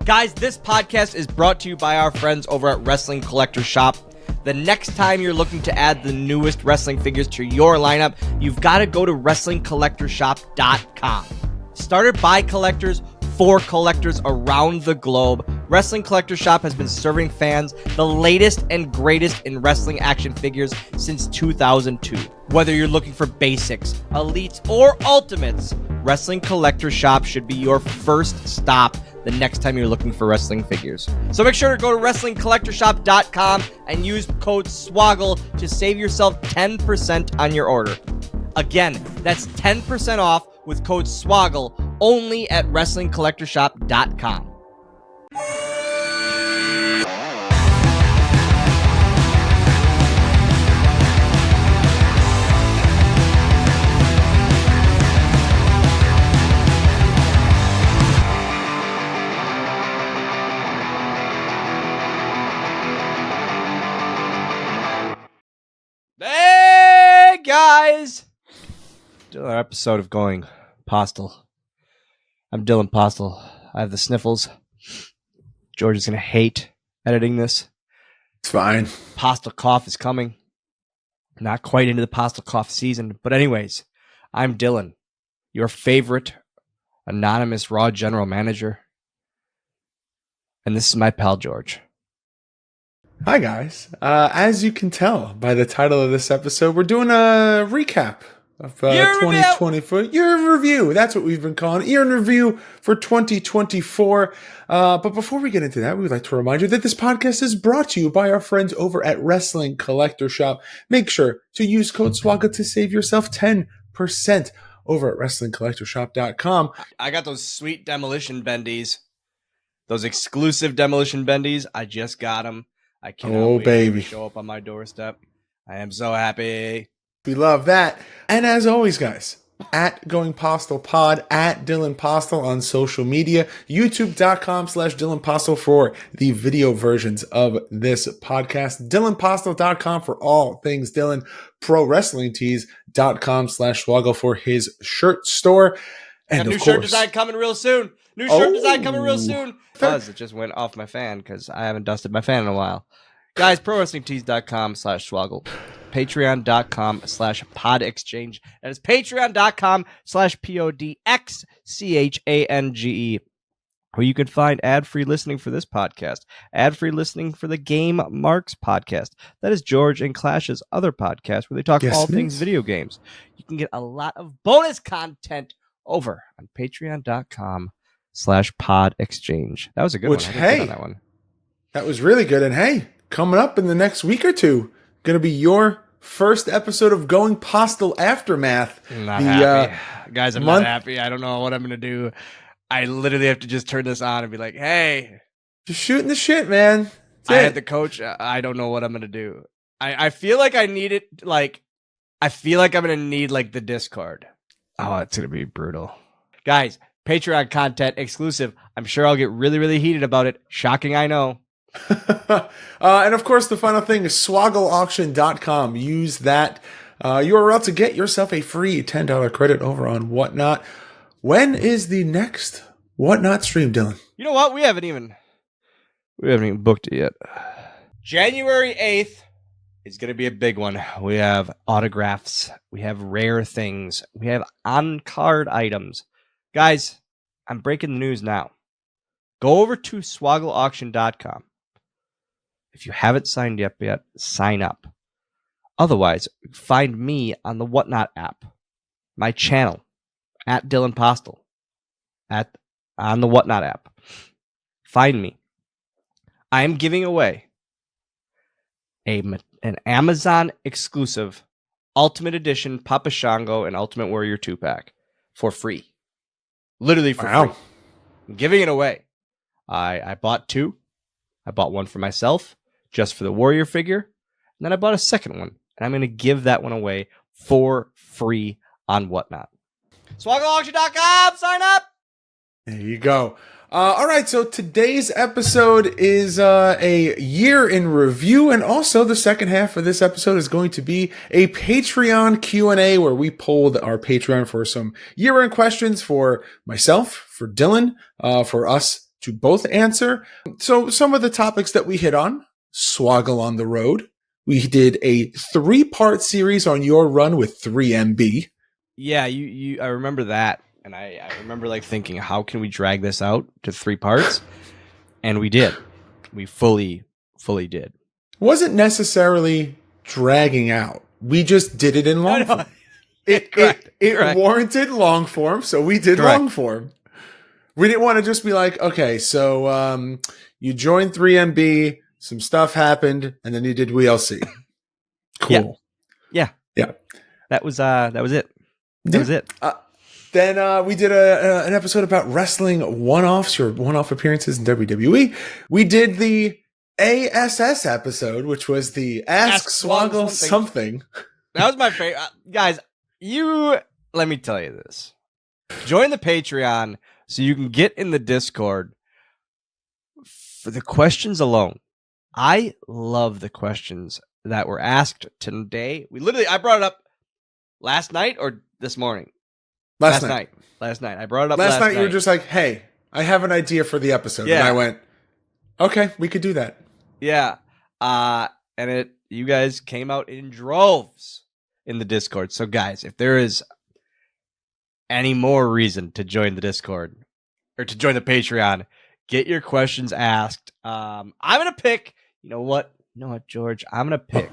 Guys, this podcast is brought to you by our friends over at Wrestling Collector Shop. The next time you're looking to add the newest wrestling figures to your lineup, you've got to go to WrestlingCollectorShop.com. Started by collectors for collectors around the globe, Wrestling Collector Shop has been serving fans the latest and greatest in wrestling action figures since 2002. Whether you're looking for basics, elites, or ultimates, Wrestling Collector Shop should be your first stop the next time you're looking for wrestling figures. So make sure to go to WrestlingCollectorShop.com and use code SWOGGLE to save yourself 10% on your order. Again, that's 10% off with code SWOGGLE only at WrestlingCollectorShop.com. Hey guys! Another episode of Going Postl. I'm Dylan Postl. I have the sniffles. George is going to hate editing this. It's fine. Postl cough is coming. Not quite into the Postl cough season. But anyways, I'm Dylan, your favorite anonymous Raw general manager. And this is my pal, George. Hi, guys. As you can tell by the title of this episode, we're doing a recap of 2024. Year in review. That's what we've been calling it. Year in review for 2024. But before we get into that, we would like to remind you that this podcast is brought to you by our friends over at Wrestling Collector Shop. Make sure to use code SWOGGLE to save yourself 10% over at WrestlingCollectorShop.com. I got those sweet demolition bendies. Those exclusive demolition bendies. I just got them. I cannot wait to show up on my doorstep. I am so happy. We love that. And as always, guys, at Going Postl Pod, at Dylan Postl on social media, youtube.com/Dylan Postl for the video versions of this podcast, DylanPostl.com for all things Dylan, ProWrestlingTees.com/Swoggle for his shirt store. And got new shirt design coming real soon. Buzz, it just went off my fan because I haven't dusted my fan in a while. Guys, ProWrestlingTees.com/Swoggle. Patreon.com/PodXchange. That is Patreon.com/PodXchange, where you can find ad-free listening for this podcast, ad-free listening for the Game Marks podcast. That is George and Clash's other podcast where they talk all things video games. You can get a lot of bonus content over on Patreon.com/PodXchange. That was a good one. Hey, on that one. That was really good. And hey, coming up in the next week or two, going to be your first episode of Going Postl Aftermath. I'm not happy. Guys, I'm not happy. I don't know what I'm going to do. I literally have to just turn this on and be like, hey. Just shooting the shit, man. I had the coach. I don't know what I'm going to do. I feel like I need it. Like, I feel like I'm going to need like the Discord. Oh, it's going to be brutal. Guys, Patreon content exclusive. I'm sure I'll get really, really heated about it. Shocking, I know. And of course, the final thing is swoggleauction.com. Use that URL to get yourself a free $10 credit over on Whatnot. When is the next Whatnot stream, Dylan? You know what? We haven't even booked it yet. January 8th is going to be a big one. We have autographs. We have rare things. We have on-card items. Guys, I'm breaking the news now. Go over to swoggleauction.com. If you haven't signed up yet, sign up. Otherwise, find me on the Whatnot app, my channel, at Dylan Postl, on the Whatnot app. Find me. I am giving away an Amazon exclusive Ultimate Edition Papa Shango and Ultimate Warrior 2-pack for free. Literally for free. I'm giving it away. I bought two. I bought one for myself, just for the Warrior figure. And then I bought a second one. And I'm going to give that one away for free on Whatnot. SwoggleAuction.com, sign up! There you go. All right, so today's episode is a year in review, and also the second half of this episode is going to be a Patreon Q&A where we polled our Patreon for some year-end questions for myself, for Dylan, for us to both answer. So some of the topics that we hit on: Swoggle on the road. We did a 3-part series on your run with 3MB. Yeah, I remember that, and I remember like thinking, how can we drag this out to 3 parts? And we did. We fully did. Wasn't necessarily dragging out. We just did it in long form. Correct. Warranted long form, so we did long form. We didn't want to just be like, okay, so you joined 3MB, some stuff happened, and then you did WLC. Cool. Yeah. That was it. That was it. Then we did an episode about wrestling one-offs, your one-off appearances in WWE. We did the ASS episode, which was the Ask Swoggle something. That was my favorite. Guys, let me tell you this. Join the Patreon so you can get in the Discord for the questions alone. I love the questions that were asked today. I brought it up last night or this morning? Last night. I brought it up last night. You were just like, hey, I have an idea for the episode. Yeah. And I went, okay, we could do that. Yeah. And you guys came out in droves in the Discord. So guys, if there is any more reason to join the Discord or to join the Patreon, get your questions asked. I'm going to pick, you know what, George? I'm going to pick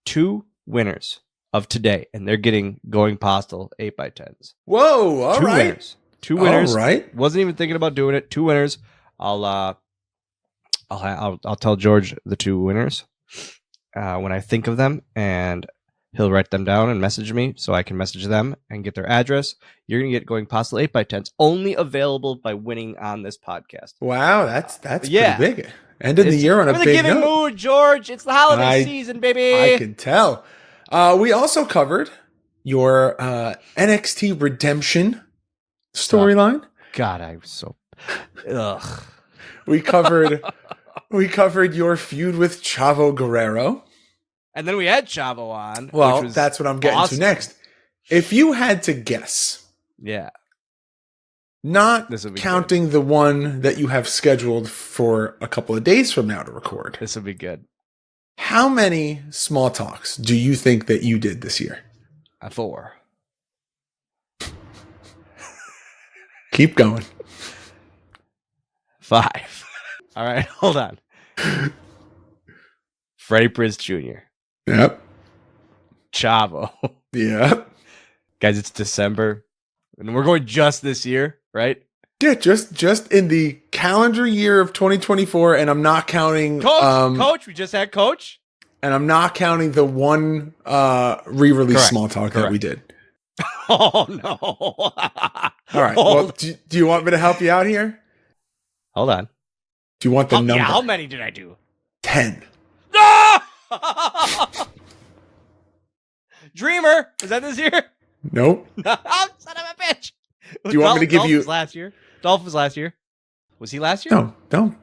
2 winners of today, and they're getting Going Postl 8x10s. Whoa, all right. 2 winners. All right. Wasn't even thinking about doing it. 2 winners. I'll tell George the 2 winners when I think of them, and he'll write them down and message me so I can message them and get their address. You're going to get Going Postl 8x10s, only available by winning on this podcast. Wow, that's pretty big. End of the year on a big note. We're in the giving mood, George. It's the holiday season, baby. I can tell. We also covered your NXT Redemption storyline. God, I was so... Ugh. We covered your feud with Chavo Guerrero. And then we had Chavo on. Well, that's what I'm getting to next. If you had to guess... Yeah. Not counting the one that you have scheduled for a couple of days from now to record. This would be good. How many small talks do you think that you did this year? 4. Keep going. 5. All right, hold on. Freddie Prinze Jr. Yep. Chavo. Yep. Guys, it's December. And we're going just this year, right? Yeah, just in the calendar year of 2024, and I'm not counting Coach. We just had Coach, and I'm not counting the one re-release small talk that we did. Oh no! All right. Well, do you want me to help you out here? Hold on. Do you want the number? Yeah, how many did I do? 10. No! Dreamer, was that this year? Nope. Oh, son of a bitch! Do you want me to give you? Was last year. Dolph was last year. Was he last year? No.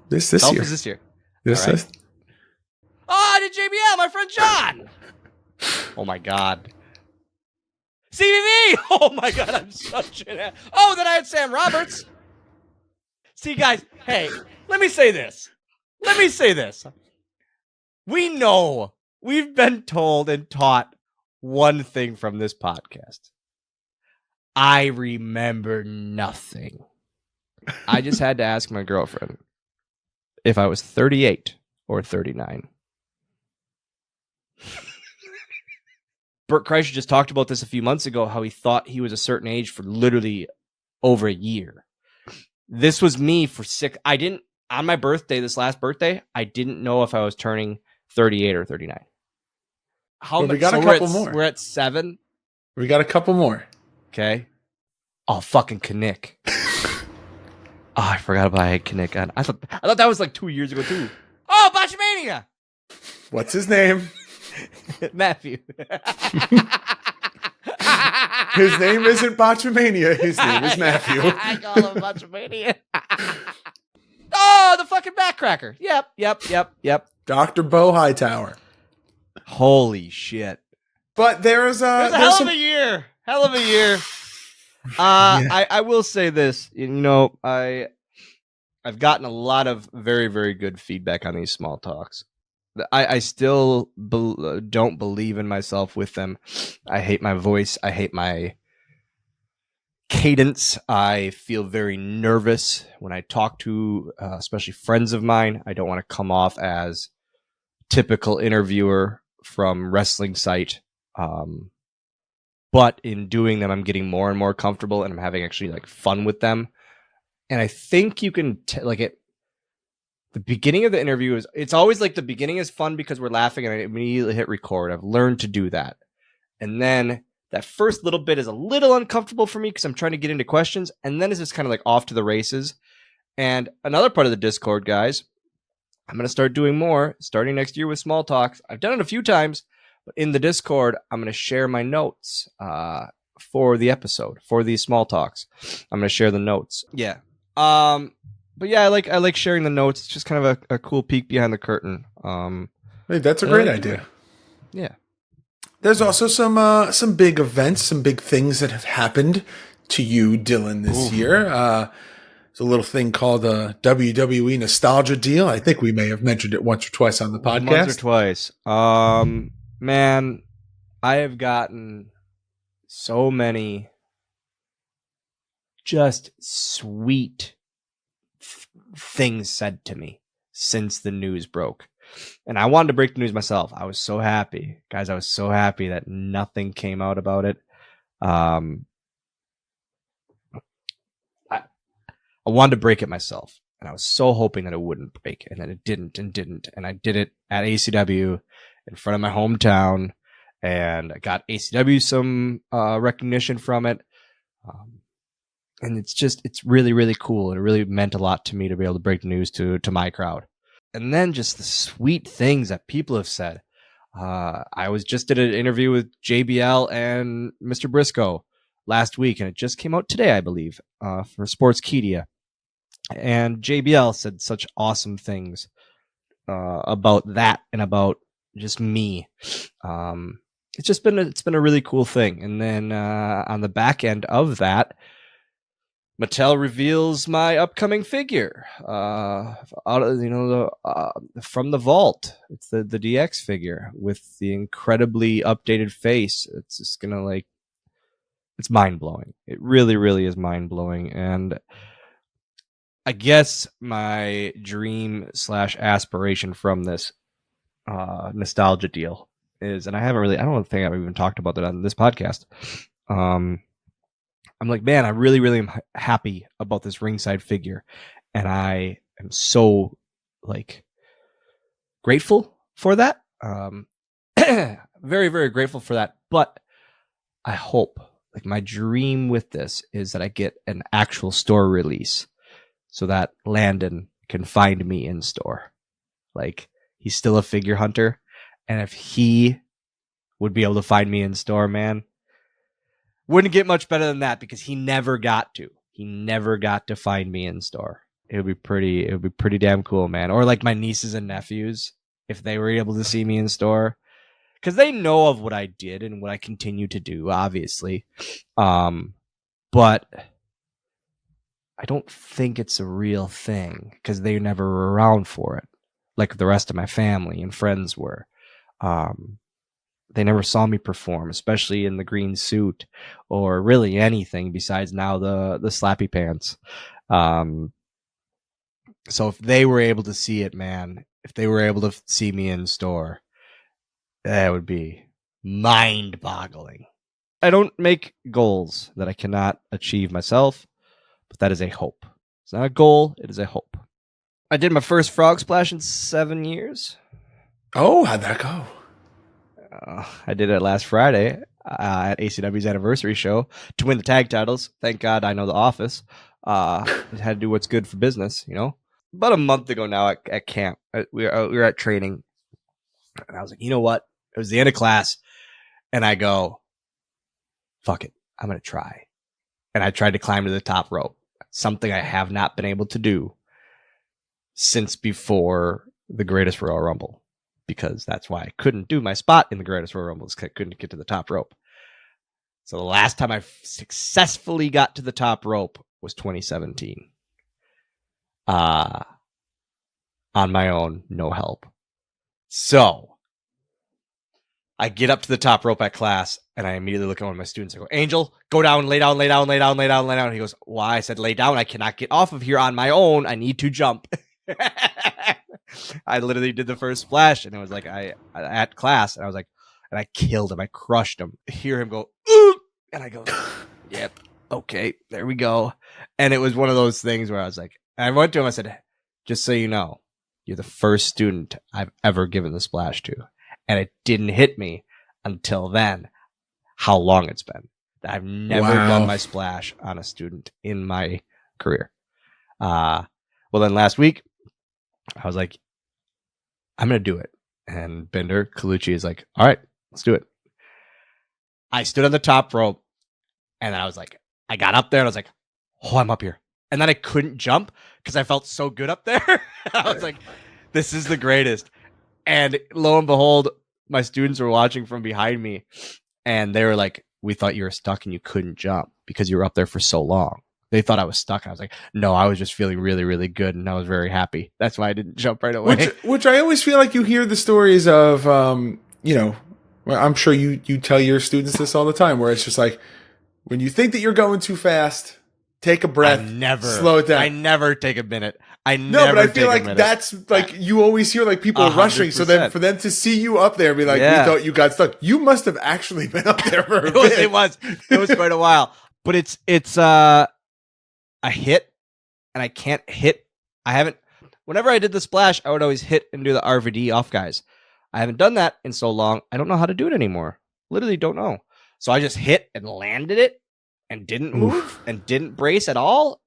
This Dolph year. Was this year. This right. is. Oh, I did JBL, my friend John. Oh my god. CVV! Oh my god, I'm such an... Oh, then I had Sam Roberts. See, guys, hey, let me say this. We know, we've been told and taught one thing from this podcast. I remember nothing. I just had to ask my girlfriend if I was 38 or 39. Bert Kreischer just talked about this a few months ago, how he thought he was a certain age for literally over a year. This was me for 6. I didn't, on my birthday, this last birthday, I didn't know if I was turning 38 or 39. We got a couple more. We're at 7. We got a couple more. Okay. Oh, fucking Kinnick. Oh, I forgot about I had Kinnick on. I thought that was like 2 years ago, too. Oh, Botchamania! What's his name? Matthew. His name isn't Botchamania. His name is Matthew. I call him Botchamania. Oh, the fucking backcracker. Yep. Dr. Bo Hightower. Holy shit. But there's a hell of a year. I will say this. I've gotten a lot of very, very good feedback on these small talks. I still don't believe in myself with them. I hate my voice. I hate my cadence. I feel very nervous when I talk to especially friends of mine. I don't want to come off as typical interviewer from wrestling site. But in doing them, I'm getting more and more comfortable, and I'm having actually like fun with them. And I think you can the beginning of the interview it's always like the beginning is fun because we're laughing, and I immediately hit record. I've learned to do that. And then that first little bit is a little uncomfortable for me because I'm trying to get into questions. And then it's just kind of like off to the races. And another part of the Discord, guys, I'm going to start doing more starting next year with small talks. I've done it a few times, but in the Discord, I'm going to share my notes for the episode, for these small talks. I'm going to share the notes. Yeah. But yeah, I like sharing the notes. It's just kind of a cool peek behind the curtain. Hey, that's a great idea. Yeah. There's also some big events, some big things that have happened to you, Dylan, this year. There's a little thing called the WWE Nostalgia Deal. I think we may have mentioned it once or twice on the podcast. Once or twice. Man, I have gotten so many just sweet things said to me since the news broke. And I wanted to break the news myself. I was so happy. Guys, I was so happy that nothing came out about it. I wanted to break it myself. And I was so hoping that it wouldn't break. And then it didn't. And I did it at ACW in front of my hometown. And I got ACW some recognition from it. And it's really, really cool. It really meant a lot to me to be able to break the news to my crowd. And then just the sweet things that people have said. I was just did an interview with JBL and Mr. Briscoe last week, and it just came out today, I believe, for Sportskeeda. And JBL said such awesome things about that and about just me. It's been a really cool thing. And then on the back end of that, Mattel reveals my upcoming figure, from the vault. It's the DX figure with the incredibly updated face. It's just gonna it's mind blowing. It really, really is mind blowing. And I guess my dream / aspiration from this nostalgia deal is, and I don't think I've even talked about that on this podcast. I'm like, man, I really, really am happy about this ringside figure. And I am so grateful for that. Very, very grateful for that. But I hope, my dream with this is that I get an actual store release so that Landon can find me in store. He's still a figure hunter. And if he would be able to find me in store, man, wouldn't get much better than that because he never got to. He never got to find me in store. It would be pretty damn cool, man. Or my nieces and nephews, if they were able to see me in store. Because they know of what I did and what I continue to do, obviously. But I don't think it's a real thing because they never were around for it. Like the rest of my family and friends were. They never saw me perform, especially in the green suit or really anything besides now the slappy pants. So if they were able to see it, man, if they were able to see me in store, that would be mind-boggling. I don't make goals that I cannot achieve myself, but that is a hope. It's not a goal, it is a hope. I did my first frog splash in 7 years. Oh, how'd that go? I did it last Friday at ACW's anniversary show to win the tag titles. Thank God I know the office. Had to do what's good for business, About a month ago now at camp, we were at training, and I was like, you know what? It was the end of class, and I go, fuck it, I'm going to try. And I tried to climb to the top rope, something I have not been able to do since before the Greatest Royal Rumble. Because that's why I couldn't do my spot in the Greatest Royal Rumble, because I couldn't get to the top rope. So the last time I successfully got to the top rope was 2017. On my own, no help. So I get up to the top rope at class, and I immediately look at one of my students. I go, Angel, go down, lay down, lay down, lay down, lay down, lay down. He goes, why? I said, lay down. I cannot get off of here on my own. I need to jump. I literally did the first splash, and it was like at class, and I was like, and I killed him. I crushed him. I hear him go, ooh, and I go, yep, okay, there we go. And it was one of those things where I was like, I went to him, I said, just so you know, you're the first student I've ever given the splash to. And it didn't hit me until then how long it's been. I've never done my splash on a student in my career. Well, then last week, I was like, I'm going to do it. And Bender Colucci is like, all right, let's do it. I stood on the top rope, and I was like, I got up there, and I was like, oh, I'm up here. And then I couldn't jump because I felt so good up there. I was like, this is the greatest. And lo and behold, my students were watching from behind me, and they were like, we thought you were stuck and you couldn't jump because you were up there for so long. They thought I was stuck. I was like, no, I was just feeling really, really good, and I was very happy. That's why I didn't jump right away. Which I always feel like you hear the stories of, I'm sure you tell your students this all the time, where it's just like, when you think that you're going too fast, take a breath. Slow it down. I never take a minute. But I feel like that's like you always hear like people 100%. Rushing. So then for them to see you up there and be like, we thought you got stuck. You must have actually been up there for a bit. It was quite a while. But it's a hit, and I can't hit. Whenever I did the splash, I would always hit and do the RVD off guys. I haven't done that in so long. I don't know how to do it anymore. Literally don't know. So I just hit and landed it and didn't move and didn't brace at all.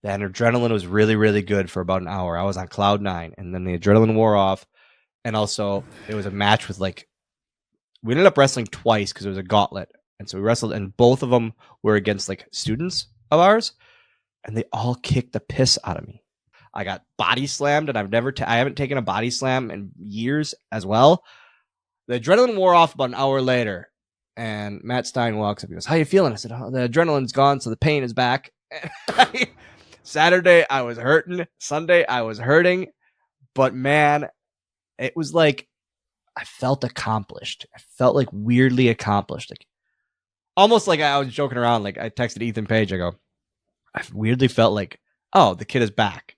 The adrenaline was really, really good for about an hour. I was on cloud 9, and then the adrenaline wore off. And also, it was a match with we ended up wrestling twice because it was a gauntlet. And so we wrestled, and both of them were against students of ours, and they all kicked the piss out of me. I got body slammed, and I haven't taken a body slam in years as well. The adrenaline wore off about an hour later, and Matt Stein walks up. He goes, "How you feeling?" I said, "Oh, the adrenaline's gone, so the pain is back." Saturday, I was hurting. Sunday, I was hurting. But man, it was like I felt accomplished. I felt weirdly accomplished. Almost like I was joking around. I texted Ethan Page. I go, I weirdly felt oh, the kid is back.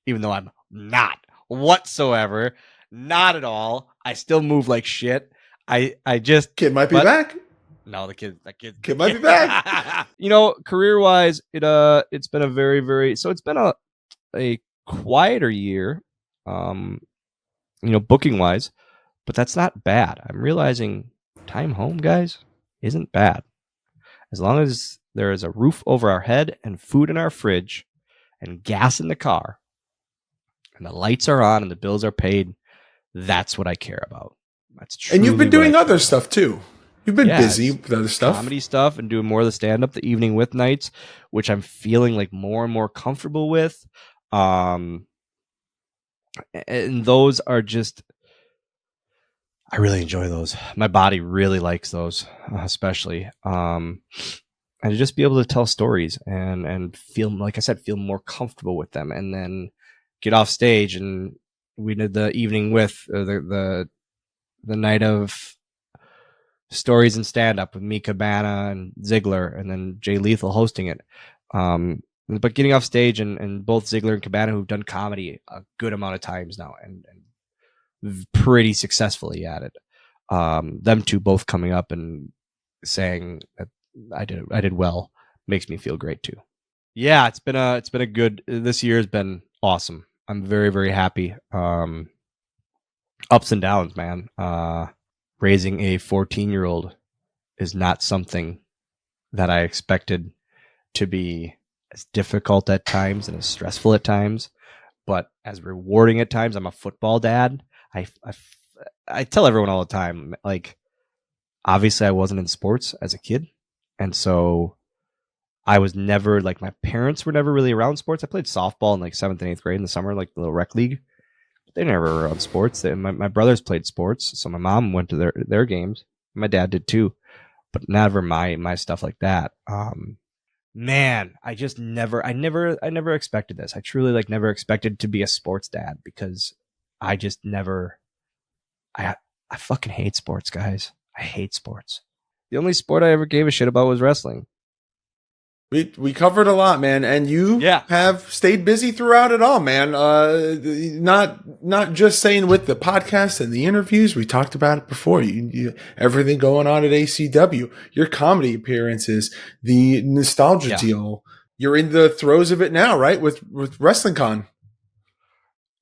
Even though I'm not whatsoever. Not at all. I still move like shit. I just... Kid might be back. No, the kid might be back. Career wise, it's been a very, very, so it's been a quieter year, booking wise, but that's not bad. I'm realizing time home, guys, isn't bad. As long as there is a roof over our head and food in our fridge and gas in the car and the lights are on and the bills are paid, that's what I care about. That's true. And you've been doing other stuff too. You've been busy with other stuff. Comedy stuff and doing more of the stand-up, the evening with nights, which I'm feeling more and more comfortable with. And those are just... I really enjoy those. My body really likes those, especially. And to just be able to tell stories and feel, like I said, feel more comfortable with them. And then get off stage. And we did the evening with the night of stories and stand-up with me, Cabana, and Ziggler, and then Jay Lethal hosting it. But getting off stage and both Ziggler and Cabana, who've done comedy a good amount of times now and pretty successfully at it. Them two both coming up and saying that I did well makes me feel great too. Yeah, it's been a good, this year has been awesome. I'm very, very happy. Ups and downs, man. Raising a 14-year-old is not something that I expected to be as difficult at times and as stressful at times, but as rewarding at times. I'm a football dad. I tell everyone all the time, obviously I wasn't in sports as a kid. And so I was never, my parents were never really around sports. I played softball in 7th and 8th grade in the summer, the little rec league. They never were around sports. My brothers played sports, so my mom went to their games. My dad did too. but never my stuff like that. Man, I never expected this. I truly never expected to be a sports dad because I just never. I fucking hate sports, guys. I hate sports. The only sport I ever gave a shit about was wrestling. We covered a lot, man, and you have stayed busy throughout it all, man. Not just saying with the podcast and the interviews. We talked about it before. You everything going on at ACW, your comedy appearances, the nostalgia deal. You're in the throes of it now, right? With Wrestling Con.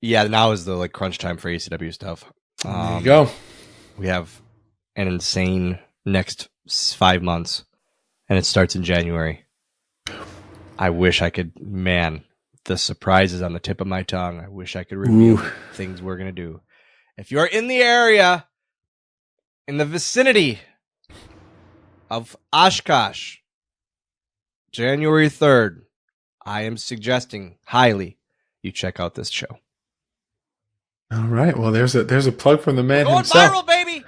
Yeah, now is the crunch time for ACW stuff. There you go. We have an insane next 5 months, and it starts in January. I wish I could, man, the surprise is on the tip of my tongue. I wish I could reveal things we're going to do. If you're in the area, in the vicinity of Oshkosh, January 3rd, I am suggesting highly you check out this show. All right. Well, there's a plug from the man himself. Going viral, baby!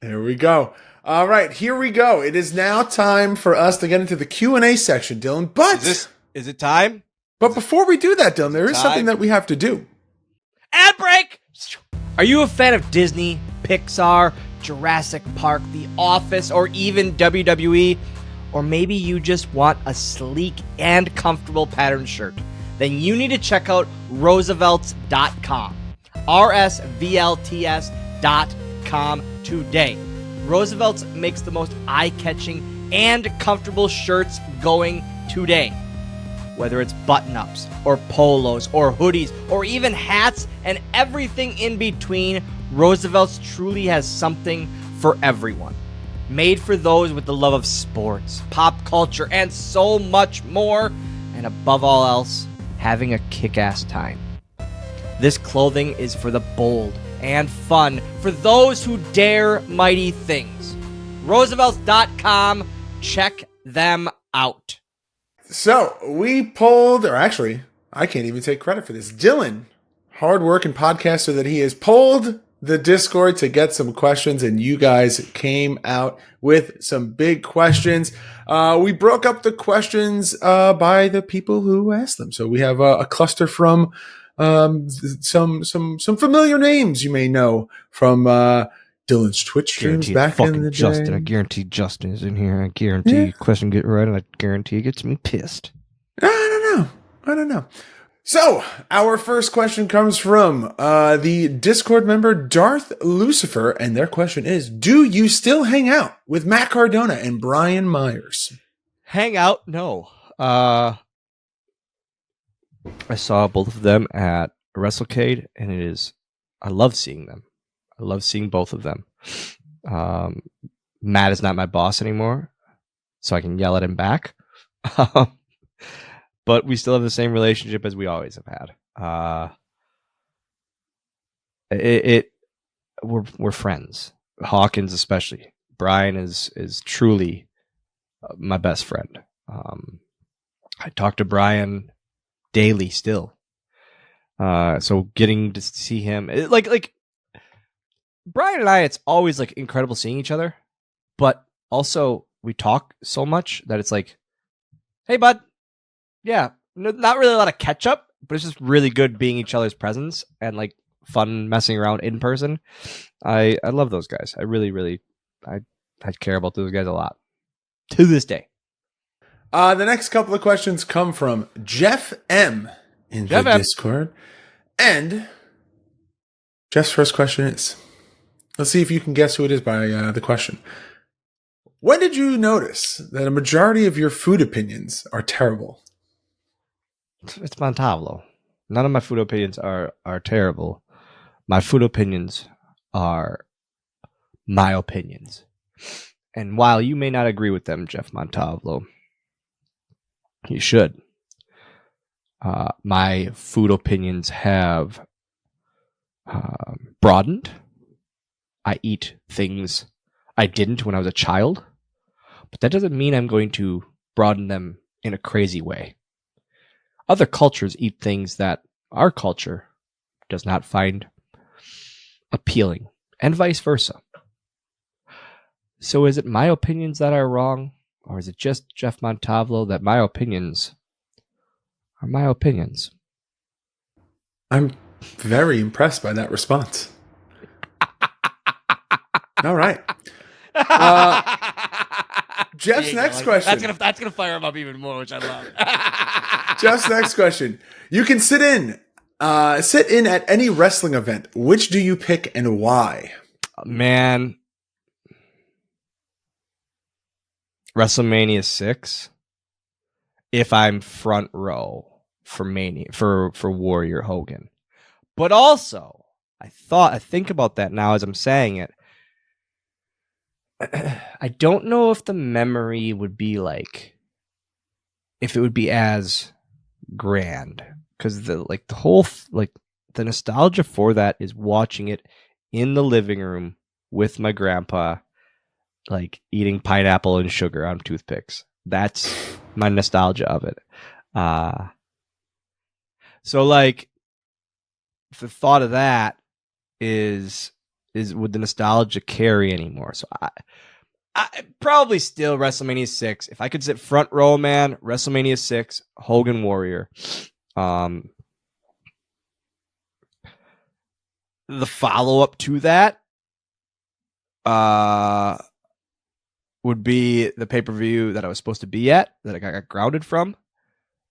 There we go. All right, here we go. It is now time for us to get into the Q&A section, Dylan. But is it time? But before we do that, Dylan, there is something that we have to do. Ad break! Are you a fan of Disney, Pixar, Jurassic Park, The Office, or even WWE? Or maybe you just want a sleek and comfortable pattern shirt? Then you need to check out Roosevelts.com. RSVLTS.com today. Roosevelt's makes the most eye-catching and comfortable shirts going today. Whether it's button-ups, or polos, or hoodies, or even hats, and everything in between, Roosevelt's truly has something for everyone. Made for those with the love of sports, pop culture, and so much more, and above all else, having a kick-ass time. This clothing is for the bold and fun, for those who dare mighty things. Roosevelts.com. Check them out. So we pulled, or actually, I can't even take credit for this. Dylan, hard-working podcaster that he is, pulled the Discord to get some questions, and you guys came out with some big questions. We broke up the questions by the people who asked them. So we have a cluster from some familiar names you may know from Dylan's Twitch streams back in the day. Justin, I guarantee Justin is in here. I guarantee question get right, and I guarantee he gets me pissed. I don't know. So our first question comes from the Discord member Darth Lucifer, and their question is: do you still hang out with Matt Cardona and Brian Myers? Hang out? No. I saw both of them at WrestleCade, and I love seeing them. I love seeing both of them. Matt is not my boss anymore, so I can yell at him back. But we still have the same relationship as we always have had. We're friends. Hawkins especially. Brian is truly my best friend. I talk to Brian daily still. So getting to see him, like Brian and I, it's always incredible seeing each other, but also we talk so much that it's like, hey bud, yeah, not really a lot of catch up, but it's just really good being each other's presence and fun messing around in person. I love those guys. I really I care about those guys a lot to this day. The next couple of questions come from Jeff M in the Discord. And Jeff's first question is, let's see if you can guess who it is by the question. When did you notice that a majority of your food opinions are terrible? It's Montavlo. None of my food opinions are terrible. My food opinions are my opinions. And while you may not agree with them, Jeff Montavlo, you should. My food opinions have broadened. I eat things I didn't when I was a child, but that doesn't mean I'm going to broaden them in a crazy way. Other cultures eat things that our culture does not find appealing, and vice versa. So is it my opinions that are wrong? Or is it just Jeff Montavlo that my opinions are my opinions? I'm very impressed by that response. All right. Jeff's next question. That's gonna fire him up even more, which I love. Jeff's next question. You can sit in at any wrestling event. Which do you pick and why? Man, WrestleMania 6. If I'm front row for Mania for Warrior Hogan, but also I think about that now as I'm saying it. I don't know if the memory would be like, if it would be as grand, because the nostalgia for that is watching it in the living room with my grandpa, like eating pineapple and sugar on toothpicks. That's my nostalgia of it. So like the thought of that is would the nostalgia carry anymore? So I probably still WrestleMania 6. If I could sit front row, man, WrestleMania 6, Hogan Warrior. The follow-up to that would be the pay-per-view that I was supposed to be at, that I got grounded from,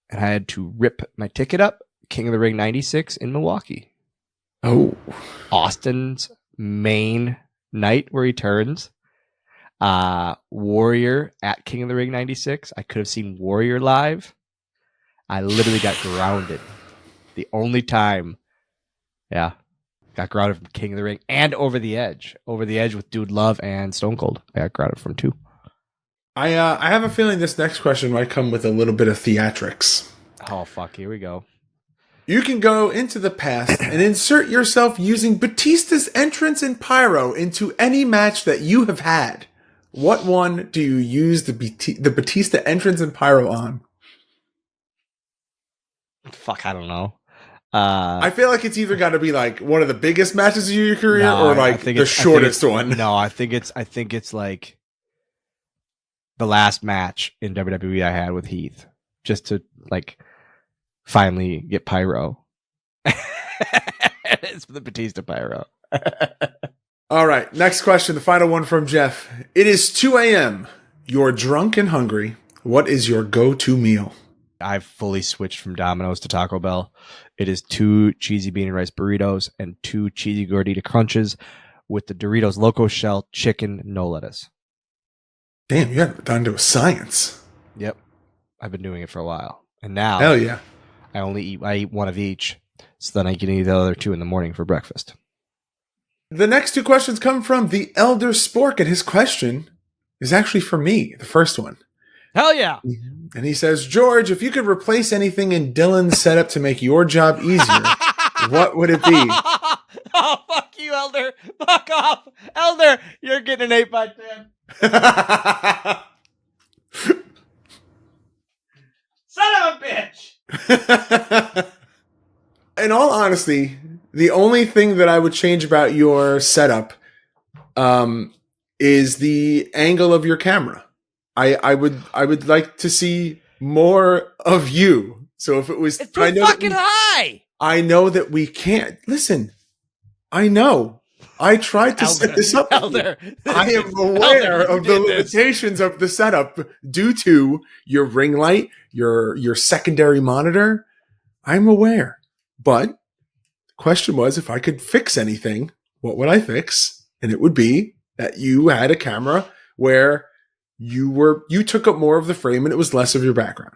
and I had to rip my ticket up, King of the Ring 96 in Milwaukee. Oh. Austin's main night where he turns. Warrior at King of the Ring 96. I could have seen Warrior live. I literally got grounded. The only time. Yeah. Got grounded from King of the Ring and Over the Edge. Over the Edge with Dude Love and Stone Cold. I got grounded from too. I have a feeling this next question might come with a little bit of theatrics. Oh, fuck. Here we go. You can go into the past and insert yourself using Batista's entrance and pyro into any match that you have had. What one do you use the Batista entrance and pyro on? Fuck, I don't know. I feel like it's either got to be like one of the biggest matches of your career or like the shortest one. No, I think it's like the last match in WWE I had with Heath, just to like finally get pyro. It's the Batista pyro. All right, next question, the final one from Jeff. It is 2 a.m. You're drunk and hungry. What is your go-to meal? I've fully switched from Domino's to Taco Bell. It is 2 cheesy bean and rice burritos and 2 cheesy gordita crunches with the Doritos Loco Shell chicken, no lettuce. Damn, you got it down to a science. Yep. I've been doing it for a while. And now hell yeah. I eat one of each, so then I can eat the other 2 in the morning for breakfast. The next 2 questions come from the Elder Spork, and his question is actually for me, the first one. Hell yeah. And he says, George, if you could replace anything in Dylan's setup to make your job easier, what would it be? Oh, fuck you, Elder. Fuck off. Elder, you're getting an 8 by 10. Son of a bitch. In all honesty, the only thing that I would change about your setup is the angle of your camera. I would like to see more of you. So if it was, it's too fucking high. I know that we can't. Listen, I know. I tried to set this up. Elder. I am aware of the limitations of the setup due to your ring light, your secondary monitor. I'm aware. But the question was, if I could fix anything, what would I fix? And it would be that you had a camera where you took up more of the frame and it was less of your background.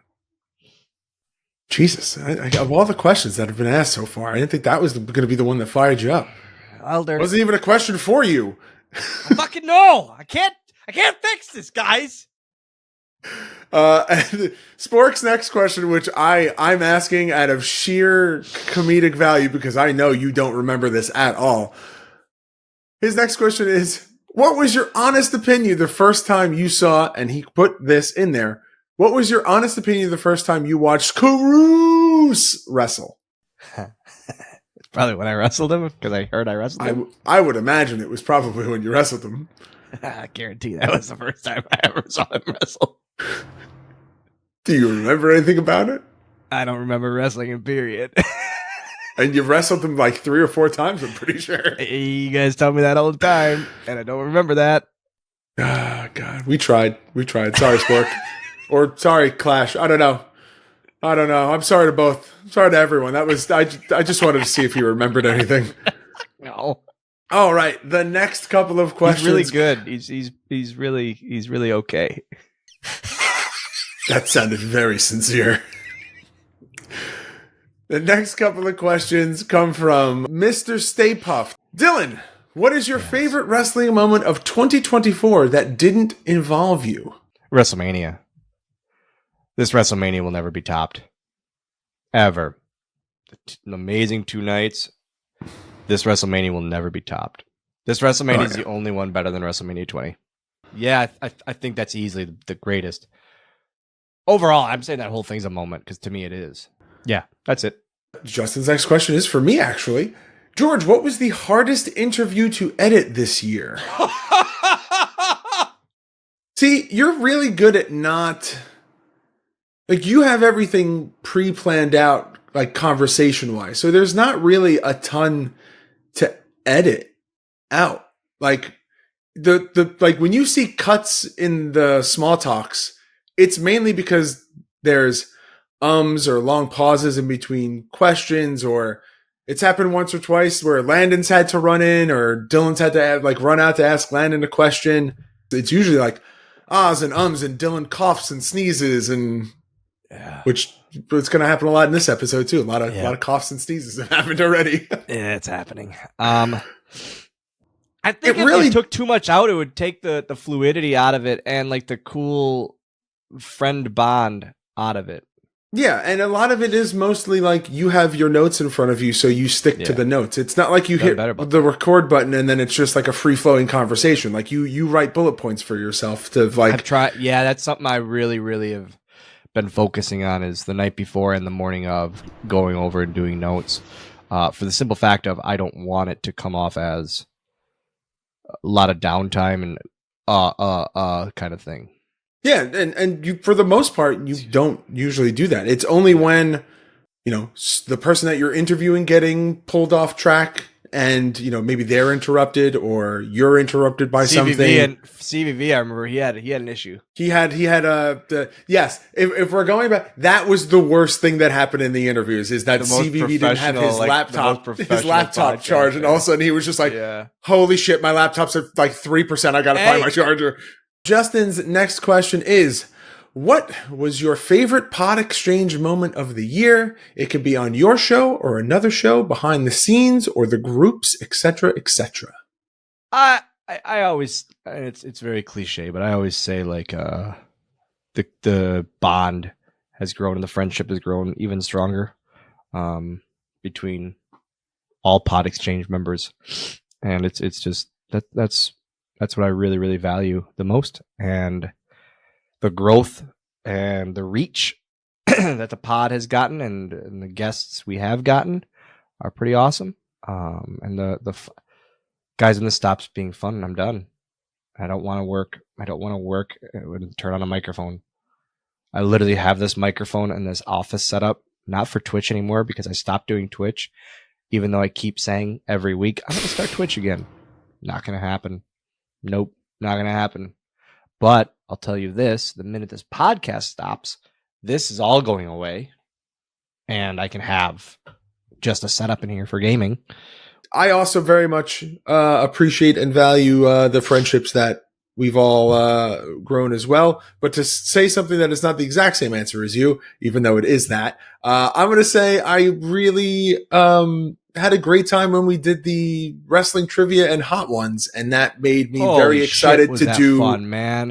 Jesus, of all the questions that have been asked so far, I didn't think that was going to be the one that fired you up. Elder, it wasn't even a question for you. I fucking know. I can't fix this, guys. And Spork's next question, which I'm asking out of sheer comedic value because I know you don't remember this at all. His next question is, what was your honest opinion the first time you saw, and he put this in there, what was your honest opinion the first time you watched Caruso wrestle? Probably when I wrestled him, because I heard I wrestled him. I would imagine it was probably when you wrestled him. I guarantee that was the first time I ever saw him wrestle. Do you remember anything about it? I don't remember wrestling in period. And you've wrestled him like 3 or 4 times, I'm pretty sure. You guys tell me that all the time, and I don't remember that. Ah, God. We tried. Sorry, Spork. Or sorry, Clash. I don't know. I'm sorry to both. I'm sorry to everyone. That was I just wanted to see if you remembered anything. No. All right. The next couple of questions. He's really good. He's really okay. That sounded very sincere. The next couple of questions come from Mr. Stay Puft. Dylan, what is your favorite wrestling moment of 2024 that didn't involve you? WrestleMania. This WrestleMania will never be topped. Ever. An amazing 2 nights. This WrestleMania will never be topped. This WrestleMania is the only one better than WrestleMania 20. Yeah, I think that's easily the greatest. Overall, I'm saying that whole thing's a moment, because to me it is. Yeah, that's it. Justin's next question is for me, actually. George, what was the hardest interview to edit this year? See, you're really good at not... Like, you have everything pre-planned out, like, conversation-wise. So there's not really a ton to edit out. Like, like when you see cuts in the small talks, it's mainly because there's ums or long pauses in between questions, or it's happened once or twice where Landon's had to run in or Dylan's had to run out to ask Landon a question. It's usually like ahs and ums and Dylan coughs and sneezes, and which it's going to happen a lot in this episode too. A lot of coughs and sneezes have happened already. Yeah, it's happening. I think if really took too much out, it would take the fluidity out of it and like the cool friend bond out of it. Yeah, and a lot of it is mostly like you have your notes in front of you, so you stick to the notes. It's not like you hit the record button and then it's just like a free-flowing conversation. Like you write bullet points for yourself to like... I've tried. Yeah, that's something I really, really have been focusing on, is the night before and the morning of going over and doing notes. For the simple fact of I don't want it to come off as a lot of downtime and kind of thing. Yeah, and you, for the most part, you don't usually do that. It's only when, the person that you're interviewing getting pulled off track and, maybe they're interrupted or you're interrupted by something. And CVV, I remember he had an issue. He had yes. If we're going back, that was the worst thing that happened in the interviews, is that CVV didn't have his laptop charged, and all of a sudden he was just like, holy shit, my laptop's at like 3%. I got to find my charger. Justin's next question is, what was your favorite PodXchange moment of the year? It could be on your show or another show, behind the scenes or the groups, etc., etc. I always, it's very cliche, but I always say like the bond has grown and the friendship has grown even stronger between all PodXchange members, and it's just that's what I really, really value the most, and the growth and the reach that the pod has gotten and the guests we have gotten are pretty awesome. And the guys, when this stops being fun and I'm done, I don't want to work. I don't want to work and turn on a microphone. I literally have this microphone and this office set up, not for Twitch anymore, because I stopped doing Twitch, even though I keep saying every week, I'm going to start Twitch again. Not going to happen. Nope, not going to happen. But I'll tell you this, the minute this podcast stops, this is all going away, and I can have just a setup in here for gaming. I also very much appreciate and value the friendships that we've all grown as well. But to say something that is not the exact same answer as you, even though it is that, I'm going to say I really had a great time when we did the wrestling trivia and hot ones, and that made me very excited to do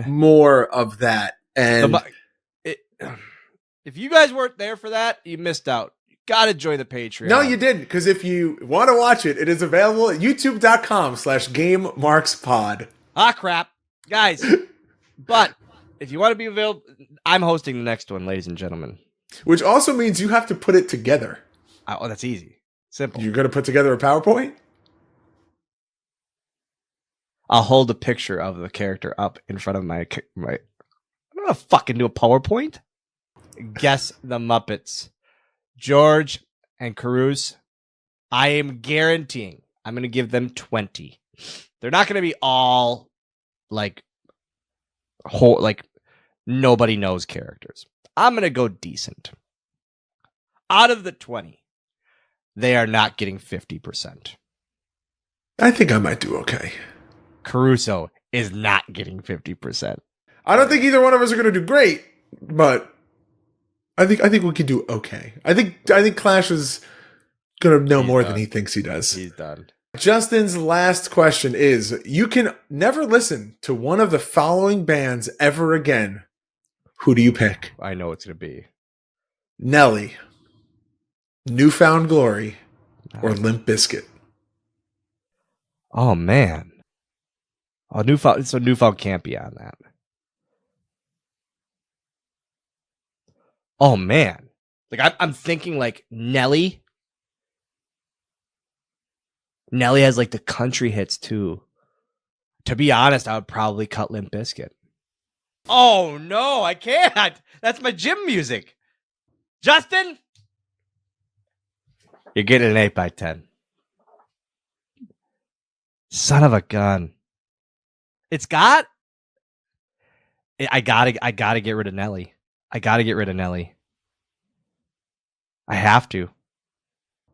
more of that. And if you guys weren't there for that, you missed out. You got to join the Patreon. No, you didn't, because if you want to watch it, it is available at youtube.com/GameMarksPod. Ah, crap. Guys, but if you want to be available, I'm hosting the next one, ladies and gentlemen. Which also means you have to put it together. Oh, that's easy. Simple. You're going to put together a PowerPoint? I'll hold a picture of the character up in front of my. I'm gonna fucking do a PowerPoint. Guess the Muppets. George and Caruso. I am guaranteeing I'm gonna give them 20. They're not gonna be all like nobody knows characters. I'm gonna go decent. Out of the 20, they are not getting 50%. I think I might do okay. Caruso is not getting 50%. I don't think either one of us are going to do great, but I think we can do okay. I think Clash is going to know more than he thinks he does. He's done. Justin's last question is, you can never listen to one of the following bands ever again. Who do you pick? I know it's going to be. Nelly, Newfound Glory, or Limp Bizkit? Oh, man. Oh, Newfound can't be on that. Oh, man. Like, I'm thinking, like, Nelly. Nelly has, like, the country hits, too. To be honest, I would probably cut Limp Bizkit. Oh, no, I can't. That's my gym music. Justin? You're getting an 8 by 10. Son of a gun. It's got... I gotta get rid of Nelly. I have to.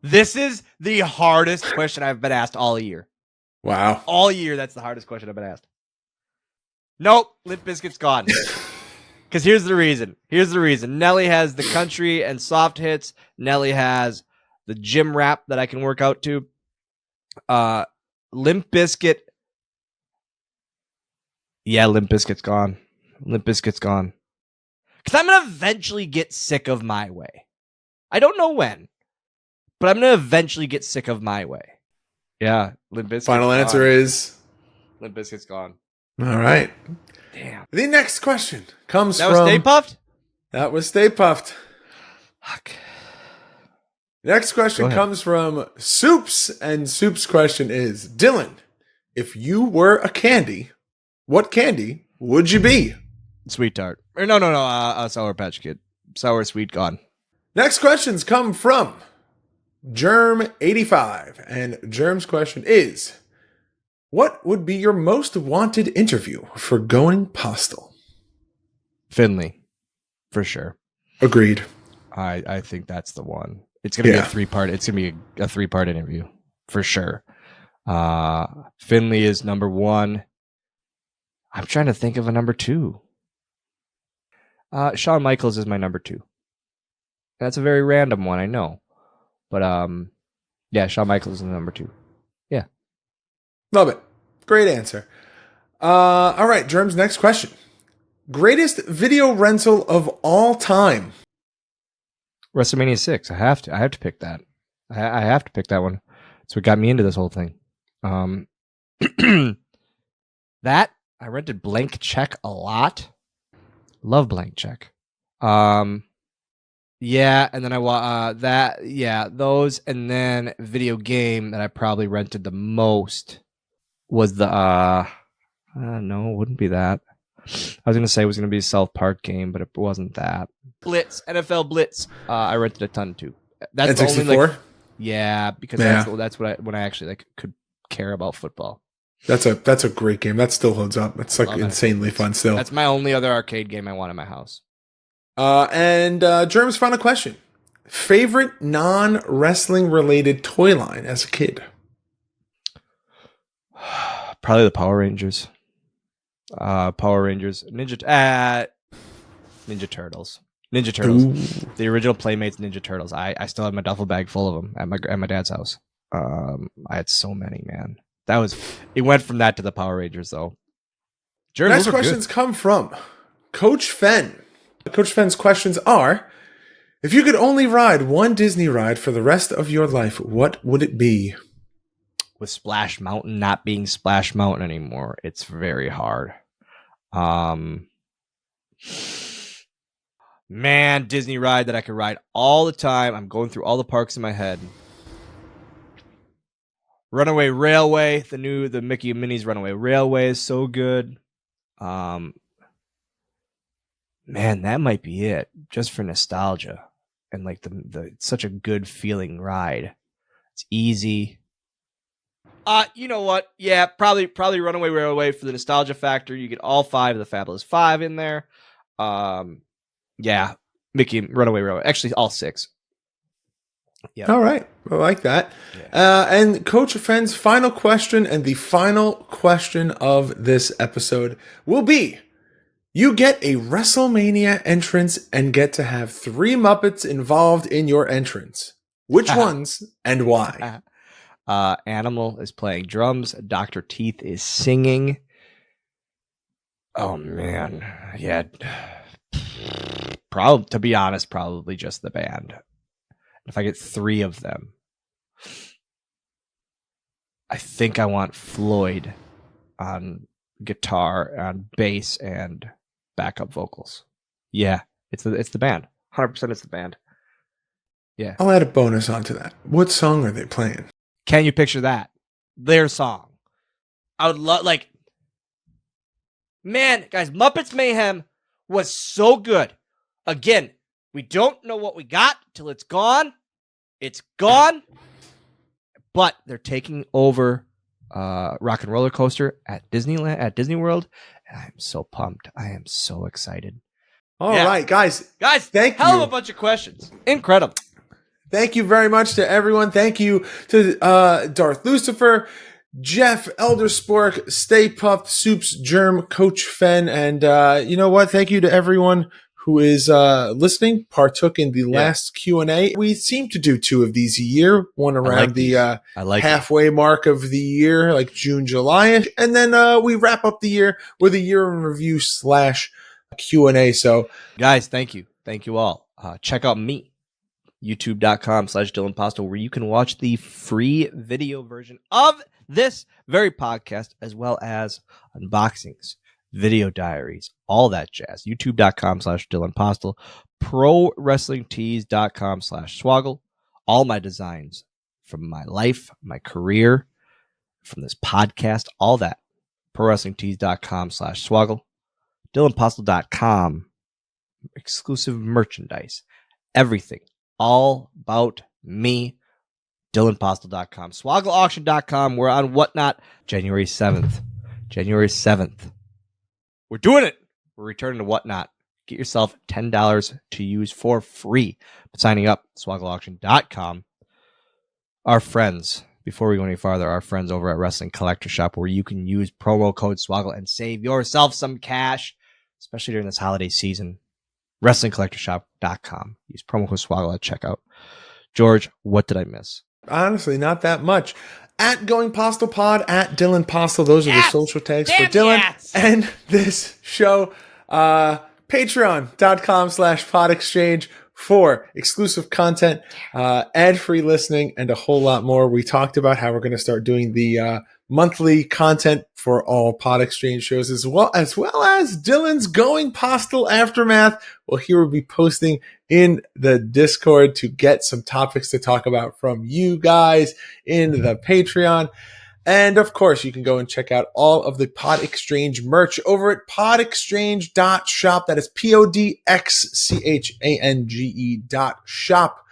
This is the hardest question I've been asked all year. Wow. All year, that's the hardest question I've been asked. Nope, Limp Bizkit's gone. Because here's the reason. Nelly has the country and soft hits. Nelly has the gym rap that I can work out to. Limp Bizkit. Yeah, Limp Bizkit's gone. Because I'm going to eventually get sick of My Way. I don't know when, but I'm going to eventually get sick of My Way. Yeah, Limp Bizkit's Final gone. answer is... Limp Bizkit's gone. All right. Damn. The next question comes from... That was Stay Puft? That was Stay Puft. Fuck. Next question comes from Soups, and Soups' question is, Dylan, if you were a candy, what candy would you be? Sweet Tart. Or no, Sour Patch Kid. Sour Sweet gone. Next questions come from Germ85, and Germ's question is, what would be your most wanted interview for going Postl? Finley, for sure. Agreed. I think that's the one. It's gonna be a 3-part. It's gonna be a 3-part interview for sure. Finley is number 1. I'm trying to think of a number 2. Shawn Michaels is my number 2. That's a very random one, I know, but yeah, Shawn Michaels is the number 2. Yeah, love it. Great answer. All right, Germ's next question: greatest video rental of all time. WrestleMania 6. I have to pick that. I have to pick that one. That's what got me into this whole thing. That I rented Blank Check a lot. Love Blank Check. Yeah, and then those, and then video game that I probably rented the most was the no, it wouldn't be that. I was gonna say it was gonna be a South Park game, but it wasn't that. Blitz, NFL Blitz. I rented a ton too. That's the only, like, yeah, because that's when I actually could care about football. That's a great game. That still holds up. It's like insanely fun still. That's my only other arcade game I want in my house. And Germ's final question: favorite non-wrestling related toy line as a kid? Probably the Power Rangers. Ninja Turtles. Ooh. The original Playmates Ninja Turtles. I still have my duffel bag full of them at my dad's house. I had so many, man. It went from that to the Power Rangers, though. Next questions come from Coach Fenn. Coach Fenn's questions are, if you could only ride one Disney ride for the rest of your life, what would it be? With Splash Mountain not being Splash Mountain anymore, it's very hard. Man, Disney ride that I could ride all the time. I'm going through all the parks in my head. Runaway Railway, the Mickey and Minnie's Runaway Railway is so good. Man, that might be it, just for nostalgia and like the such a good feeling ride. It's easy. You know what? Yeah, probably Runaway Railway for the nostalgia factor. You get all 5 of the Fabulous 5 in there. Yeah, Mickey Runaway Railway. Actually, all 6. Yep. All right. I like that. Yeah. And Coach Fenn's final question, and the final question of this episode will be, you get a WrestleMania entrance and get to have 3 Muppets involved in your entrance. Which ones and why? Animal is playing drums. Dr. Teeth is singing. Oh, man. Yeah. To be honest, probably just the band. If I get 3 of them, I think I want Floyd on guitar, on bass, and backup vocals. Yeah, it's the band. 100% it's the band. Yeah. I'll add a bonus onto that. What song are they playing? Can you picture that? Their song. I would love, man, guys, Muppets Mayhem was so good. Again, we don't know what we got till it's gone. It's gone. But they're taking over Rock and Roller Coaster at Disneyland, at Disney World. And I'm so pumped. I am so excited. All right, guys. Thank you. Hell of a bunch of questions. Incredible. Thank you very much to everyone. Thank you to Darth Lucifer, Jeff, Elder Spork, Stay Puffed, Soups, Germ, Coach Fenn, and you know what? Thank you to everyone who is listening, partook in the last Q&A. We seem to do 2 of these a year, one around the halfway mark of the year, like June, July, and then we wrap up the year with a year in review / Q&A. So, guys, thank you. Thank you all. Check out me, youtube.com/Dylan Postl, where you can watch the free video version of this very podcast, as well as unboxings, video diaries, all that jazz. youtube.com/Dylan Postl, prowrestlingtees.com/Swoggle. All my designs from my life, my career, from this podcast, all that. prowrestlingtees.com/Swoggle. DylanPostl.com. Exclusive merchandise. Everything. All about me. DylanPostl.com. SwoggleAuction.com. We're on Whatnot January 7th. We're doing it. We're returning to Whatnot. Get yourself $10 to use for free. Signing up, SwoggleAuction.com. Our friends, before we go any farther, our friends over at Wrestling Collector Shop, where you can use promo code Swoggle and save yourself some cash, especially during this holiday season. WrestlingCollectorShop.com. Use promo code Swoggle at checkout. George, what did I miss? Honestly, not that much. At Going Postal Pod, at Dylan Postl. Those are the social tags for Dylan and this show. Patreon.com/PodXchange for exclusive content, ad-free listening, and a whole lot more. We talked about how we're going to start doing the monthly content for all PodXchange shows, as well as Dylan's Going Postal Aftermath. Well, here we'll be posting in the Discord to get some topics to talk about from you guys in the Patreon. And of course, you can go and check out all of the PodXchange merch over at podexchange.shop. That is PodXchange.shop.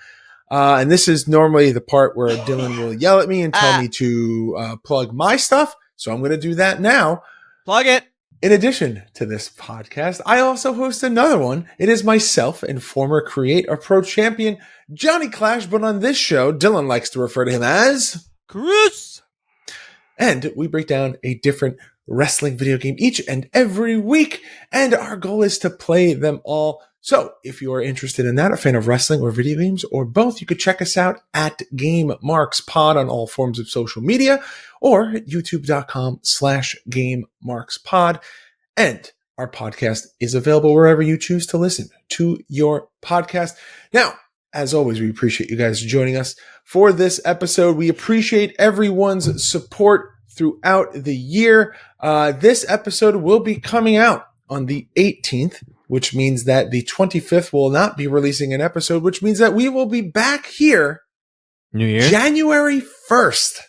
And this is normally the part where Dylan will yell at me and tell me to plug my stuff. So I'm going to do that now. Plug it. In addition to this podcast, I also host another one. It is myself and former Create a Pro champion, Johnny Clash. But on this show, Dylan likes to refer to him as Chris. And we break down a different wrestling video game each and every week. And our goal is to play them all. So if you are interested in that, a fan of wrestling or video games or both, you could check us out at Game Marks Pod on all forms of social media or at youtube.com/Game Marks Pod. And our podcast is available wherever you choose to listen to your podcast. Now, as always, we appreciate you guys joining us for this episode. We appreciate everyone's support throughout the year. This episode will be coming out on the 18th, which means that the 25th will not be releasing an episode, which means that we will be back here New Year, January 1st.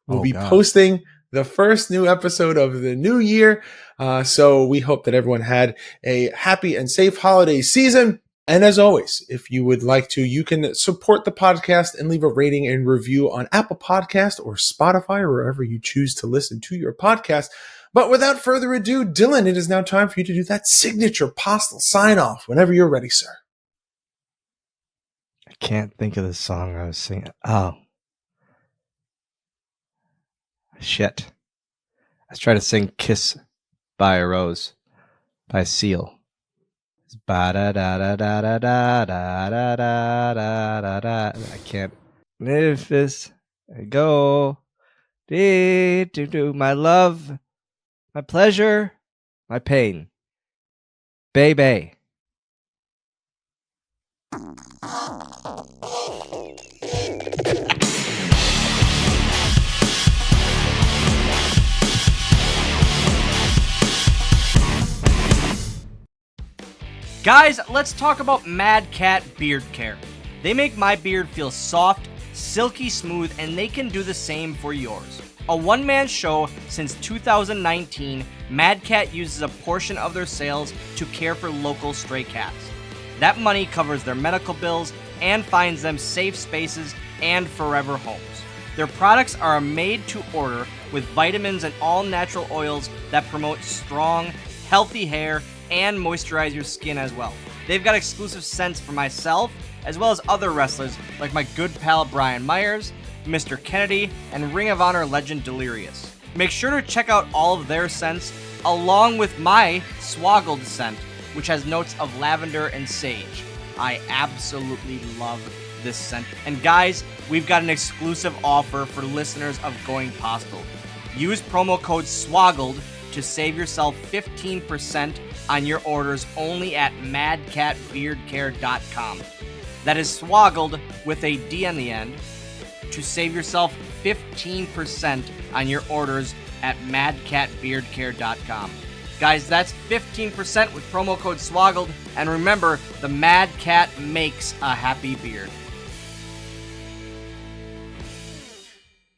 We'll be posting the first new episode of the new year. So we hope that everyone had a happy and safe holiday season. And as always, if you would like to, you can support the podcast and leave a rating and review on Apple Podcast or Spotify or wherever you choose to listen to your podcast. But without further ado, Dylan, it is now time for you to do that signature Postl sign off whenever you're ready, sir. I can't think of the song I was singing. Oh. Shit. I was trying to sing Kiss by a Rose by Seal. I can't. If this go, my love, my pleasure, my pain, baby. Guys, let's talk about Mad Cat Beard Care. They make my beard feel soft, silky smooth, and they can do the same for yours. A one-man show since 2019, Mad Cat uses a portion of their sales to care for local stray cats. That money covers their medical bills and finds them safe spaces and forever homes. Their products are made to order with vitamins and all-natural oils that promote strong, healthy hair and moisturize your skin as well. They've got exclusive scents for myself, as well as other wrestlers like my good pal Brian Myers, Mr. Kennedy, and Ring of Honor legend Delirious. Make sure to check out all of their scents, along with my Swoggle scent, which has notes of lavender and sage. I absolutely love this scent. And guys, we've got an exclusive offer for listeners of Going Postl. Use promo code SWOGGLED to save yourself 15% on your orders only at madcatbeardcare.com. That is Swoggled with a D on the end to save yourself 15% on your orders at madcatbeardcare.com. Guys, that's 15% with promo code SWOGGLed. And remember, the Mad Cat makes a happy beard.